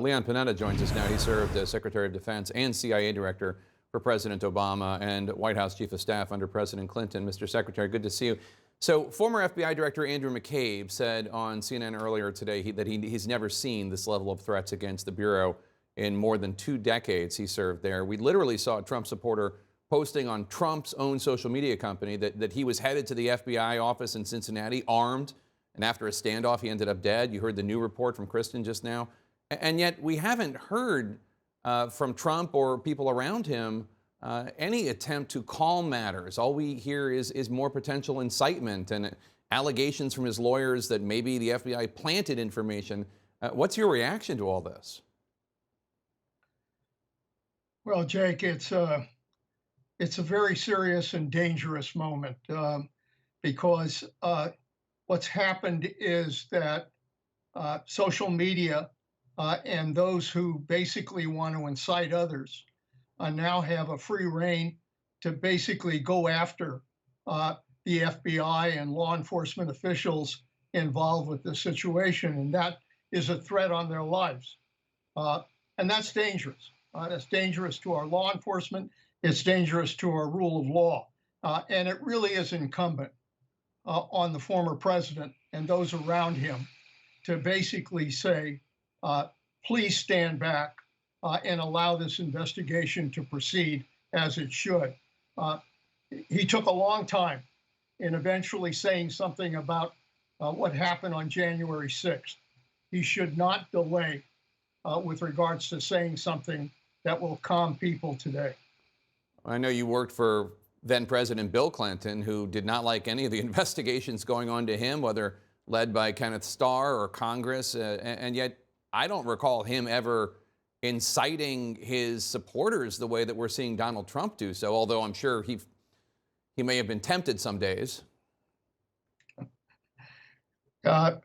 Leon Panetta joins us now. He served as Secretary of Defense and CIA Director for President Obama and White House Chief of Staff under President Clinton. Mr. Secretary, good to see you. So, former FBI Director Andrew McCabe said on CNN earlier today that he's never seen this level of threats against the Bureau in more than 2 decades he served there. We literally saw a Trump supporter posting on Trump's own social media company that he was headed to the FBI office in Cincinnati armed, and after a standoff, he ended up dead. You heard the new report from Kristen just now. And yet we haven't heard from Trump or people around him any attempt to calm matters. All we hear is more potential incitement and allegations from his lawyers that maybe the FBI planted information. What's your reaction to all this? Well, Jake, it's a very serious and dangerous moment because what's happened is that social media and those who basically want to incite others now have a free rein to basically go after the FBI and law enforcement officials involved with the situation. And that is a threat on their lives. And that's dangerous. That's dangerous to our law enforcement. It's dangerous to our rule of law. And it really is incumbent on the former president and those around him to basically say, please stand back and allow this investigation to proceed as it should. He took a long time in eventually saying something about what happened on January 6th. He should not delay with regards to saying something that will calm people today. I know you worked for then President Bill Clinton, who did not like any of the investigations going on to him, whether led by Kenneth Starr or Congress, and yet I don't recall him ever inciting his supporters the way that we're seeing Donald Trump do so, although I'm sure he may have been tempted some days. I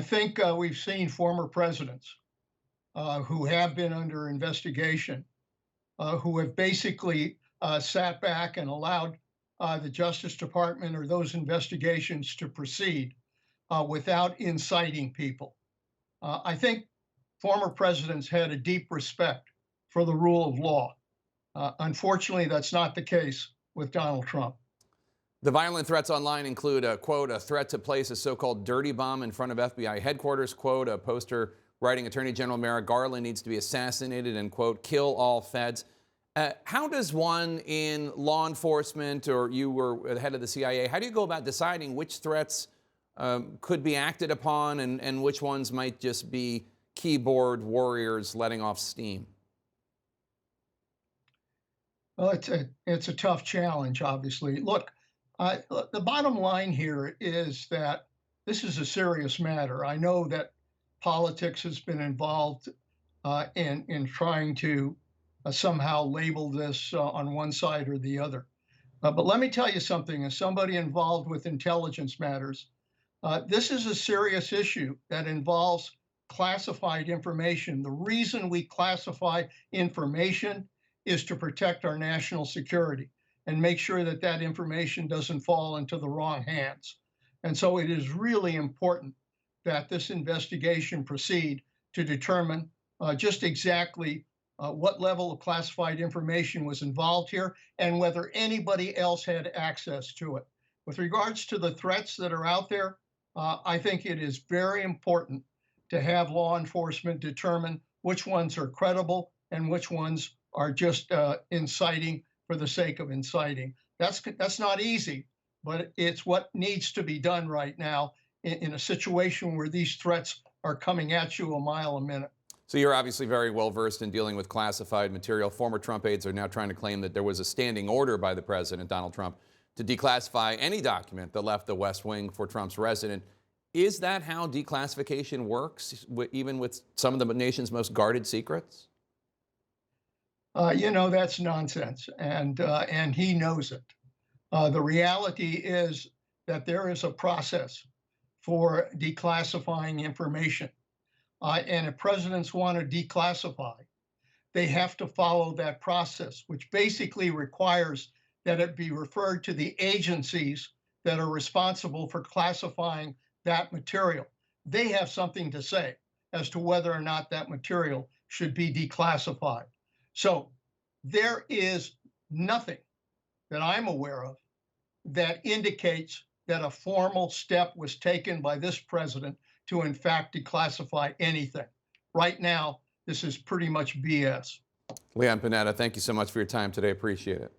think we've seen former presidents who have been under investigation, who have basically sat back and allowed the Justice Department or those investigations to proceed without inciting people. I think former presidents had a deep respect for the rule of law. Unfortunately, that's not the case with Donald Trump. The violent threats online include a quote, a threat to place a so-called dirty bomb in front of FBI headquarters, quote, a poster writing Attorney General Merrick Garland needs to be assassinated, and quote, kill all feds. How does one in law enforcement, or you were the head of the CIA, how do you go about deciding which threats could be acted upon and which ones might just be keyboard warriors letting off steam? Well, it's a tough challenge, obviously. Look, the bottom line here is that this is a serious matter. I know that politics has been involved in trying to somehow label this on one side or the other. But let me tell you something, as somebody involved with intelligence matters, this is a serious issue that involves classified information. The reason we classify information is to protect our national security and make sure that that information doesn't fall into the wrong hands. And so it is really important that this investigation proceed to determine just exactly what level of classified information was involved here and whether anybody else had access to it. With regards to the threats that are out there, I think it is very important to have law enforcement determine which ones are credible and which ones are just inciting for the sake of inciting. That's not easy, but it's what needs to be done right now in a situation where these threats are coming at you a mile a minute. So you're obviously very well versed in dealing with classified material. Former Trump aides are now trying to claim that there was a standing order by the president, Donald Trump, to declassify any document that left the West Wing for Trump's resident. Is that how declassification works, even with some of the nation's most guarded secrets? That's nonsense, and he knows it. The reality is that there is a process for declassifying information. And if presidents want to declassify, they have to follow that process, which basically requires that it be referred to the agencies that are responsible for classifying that material. They have something to say as to whether or not that material should be declassified. So there is nothing that I'm aware of that indicates that a formal step was taken by this president to, in fact, declassify anything. Right now, this is pretty much BS. Leon Panetta, thank you so much for your time today. Appreciate it.